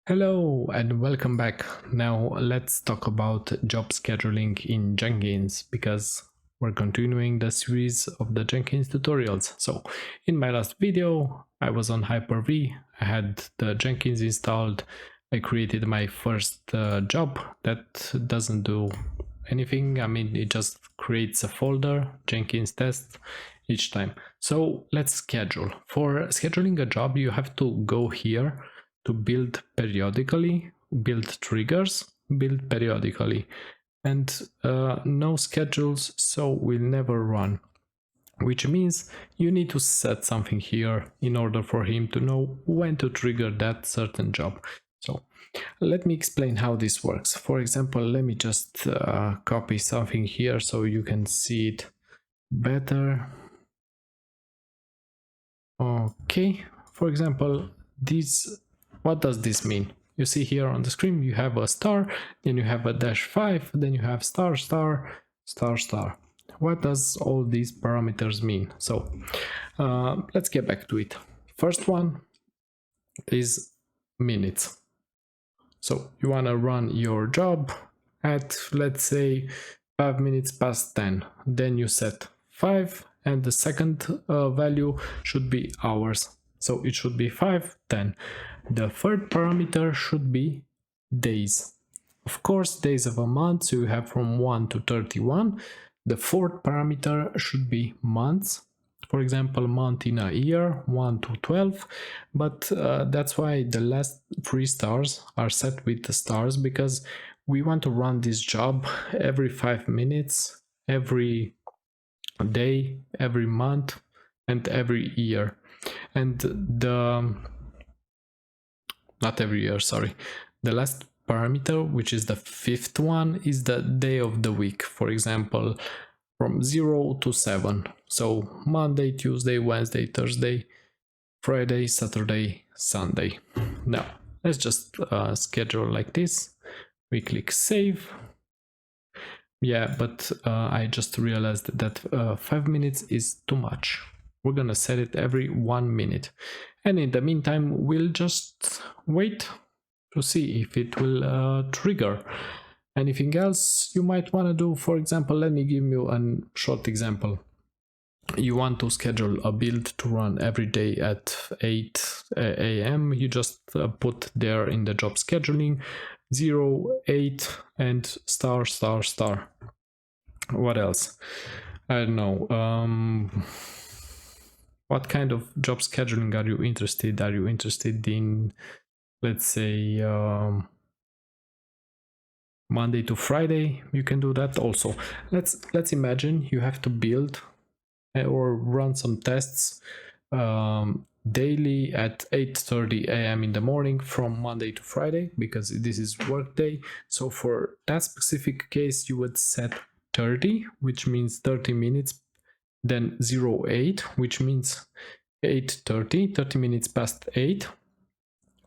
Hello and welcome back. Now let's talk about job scheduling in Jenkins because we're continuing the series of the Jenkins tutorials. So in my last video, I was on Hyper-V, I had the Jenkins installed, I created my first job that doesn't do anything. I mean, it just creates a folder, Jenkins test each time. So let's schedule. For scheduling a job, you have to go here to build periodically, build triggers, build periodically, and no schedules, so will never run, which means you need to set something here in order for him to know when to trigger that certain job. So let me explain how this works. For example, let me just copy something here so you can see it better. Okay, for example, this. What does this mean? You see here on the screen, you have a star, then you have a -5, then you have star, star, star, star. What does all these parameters mean? So let's get back to it. First one is minutes. So you want to run your job at, let's say, 5 minutes past 10. Then you set 5, and the second value should be hours. So it should be 5, 10. The third parameter should be days. Of course, days of a month, so you have from 1 to 31. The fourth parameter should be months. For example, month in a year, 1 to 12. But that's why the last 3 stars are set with the stars, because we want to run this job every 5 minutes, every day, every month, and every year. And not every year, sorry. The last parameter, which is the fifth one, is the day of the week. For example, from 0 to 7. So Monday, Tuesday, Wednesday, Thursday, Friday, Saturday, Sunday. Now, let's just schedule like this. We click save. Yeah, but I just realized that 5 minutes is too much. We're gonna set it every 1 minute. And in the meantime, we'll just wait to see if it will trigger. Anything else you might want to do? For example, let me give you a short example. You want to schedule a build to run every day at 8 a.m. You just put there in the job scheduling 0, 8, and star, star, star. What else? I don't know. What kind of job scheduling are you interested? Are you interested in, let's say, Monday to Friday? You can do that also. Let's imagine you have to build or run some tests daily at 8:30 a.m. in the morning from Monday to Friday, because this is work day. So for that specific case, you would set 30, which means 30 minutes, then 08, which means 8:30, 30 minutes past 8,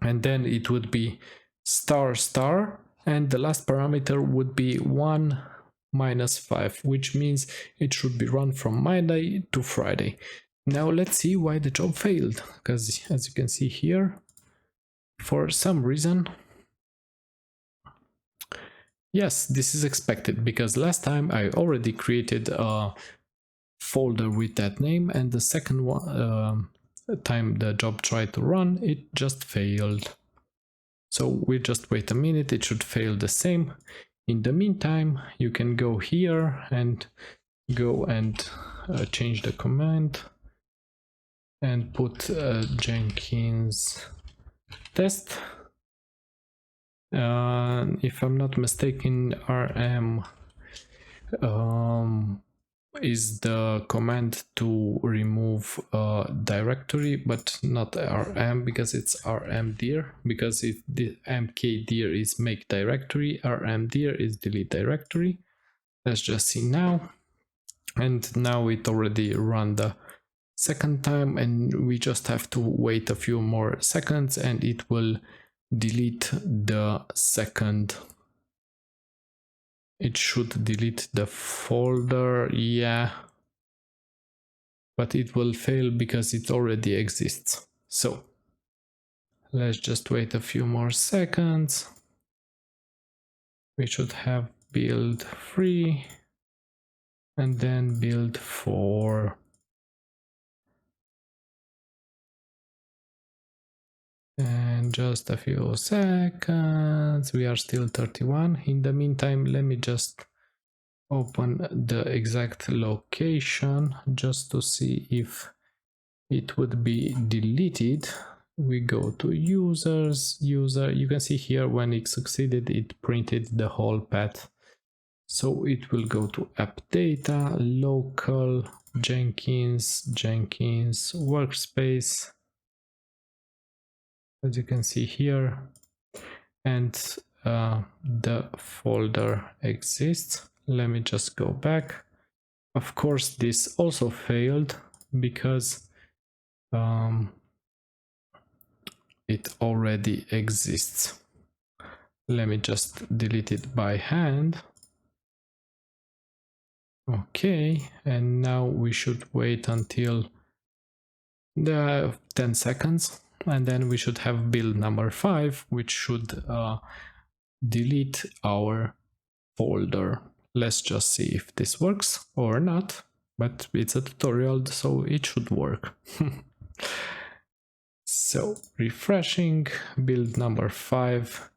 and then it would be star, star, and the last parameter would be 1 minus 5, which means it should be run from Monday to Friday. Now let's see why the job failed, because as you can see here, for some reason, yes, this is expected, because last time I already created a folder with that name, and the second one time the job tried to run, it just failed. So we just wait a minute, it should fail the same. In the meantime, you can go here and go and change the command and put Jenkins test. If I'm not mistaken, rm is the command to remove a directory, but not rm, because it's rmdir, because the mkdir is make directory, rmdir is delete directory. Let's just see now. And now it already run the second time, and we just have to wait a few more seconds and it will delete the second. It should delete the folder, yeah, but it will fail because it already exists. So Let's just wait a few more seconds. We should have build 3 and then build 4. And just a few seconds. We are still 31. In the meantime, let me just open the exact location just to see if it would be deleted. We go to users, user. You can see here when it succeeded, it printed the whole path. So it will go to app data, local, Jenkins, workspace, as you can see here, and the folder exists. Let me just go back. Of course, this also failed because it already exists. Let me just delete it by hand. Okay, and now we should wait until the 10 seconds, and then we should have build number 5, which should delete our folder. Let's just see if this works or not, but it's a tutorial, so it should work. So refreshing, build number 5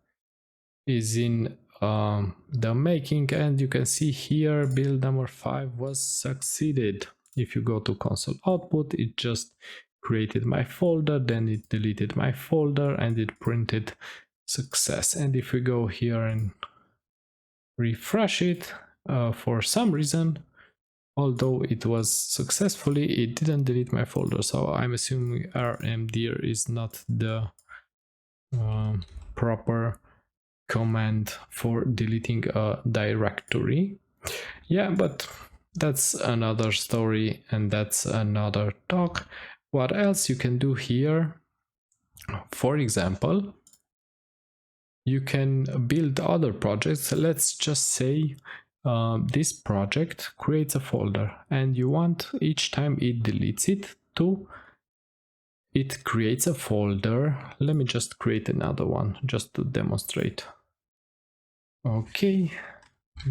is in the making, and you can see here build number 5 was succeeded. If you go to console output, it just created my folder, then it deleted my folder, and it printed success. And if we go here and refresh it, for some reason, although it was successfully, it didn't delete my folder. So I'm assuming rmdir is not the proper command for deleting a directory. Yeah, but that's another story and that's another talk. What else you can do here? For example, you can build other projects. Let's just say this project creates a folder and you want each time it deletes it it creates a folder. Let me just create another one just to demonstrate. Okay,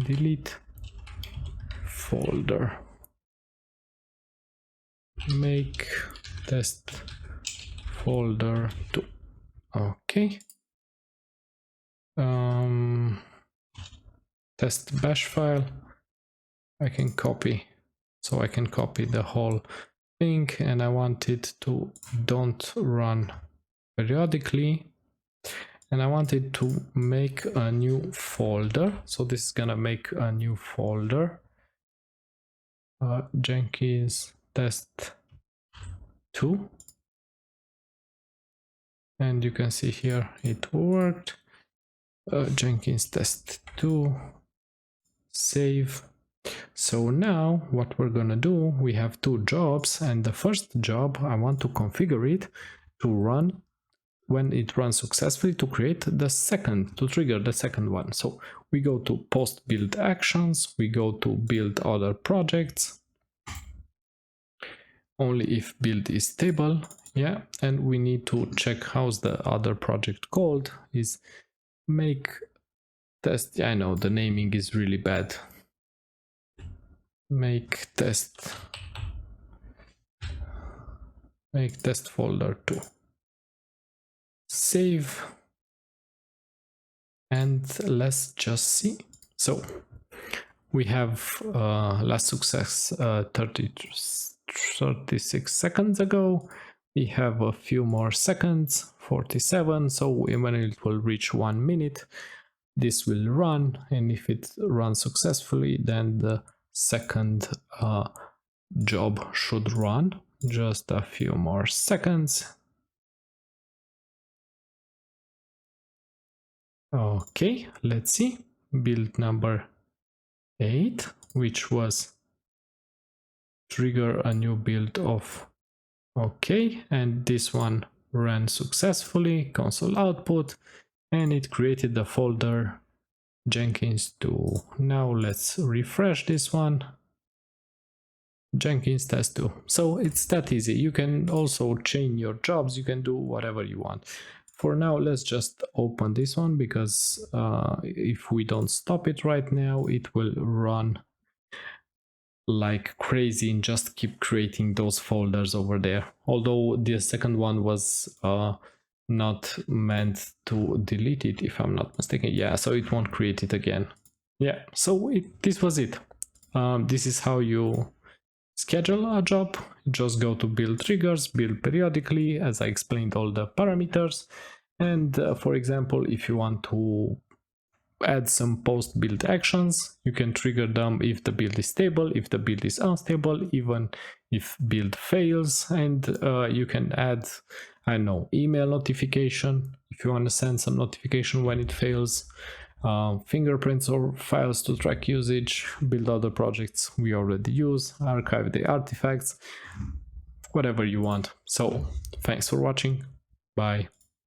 delete folder, make test folder 2. Okay, test bash file. I can copy, so I can copy the whole thing, and I want it to don't run periodically, and I want it to make a new folder. So this is gonna make a new folder, Jenkins test 2, and you can see here it worked. Jenkins test 2, save. So now what we're gonna do, we have 2 jobs, and the first job I want to configure it to run when it runs successfully, to create the second, to trigger the second one. So we go to post build actions, we go to build other projects, only if build is stable. Yeah, and we need to check how's the other project called, is make test. Yeah, I know the naming is really bad. Make test folder 2, save, and let's just see. So we have last success 36 seconds ago. We have a few more seconds, 47. So when it will reach 1 minute, this will run, and if it runs successfully, then the second job should run. Just a few more seconds. Okay, let's see. Build number 8, which was trigger a new build of. Okay, and this one ran successfully, console output, and it created the folder Jenkins 2. Now let's refresh this one. Jenkins test 2. So it's that easy. You can also chain your jobs, you can do whatever you want. for now, let's just open this one, because if we don't stop it right now, it will run like crazy and just keep creating those folders over there. Although the second one was not meant to delete it, if I'm not mistaken. Yeah, so it won't create it again. Yeah, so this was it. This is how you schedule a job. Just go to build triggers, build periodically, as I explained all the parameters. And for example, if you want to add some post build actions, you can trigger them if the build is stable, if the build is unstable, even if build fails. And you can add, I don't know, email notification if you want to send some notification when it fails, fingerprints or files to track usage, build other projects we already use, archive the artifacts, whatever you want. So thanks for watching. Bye.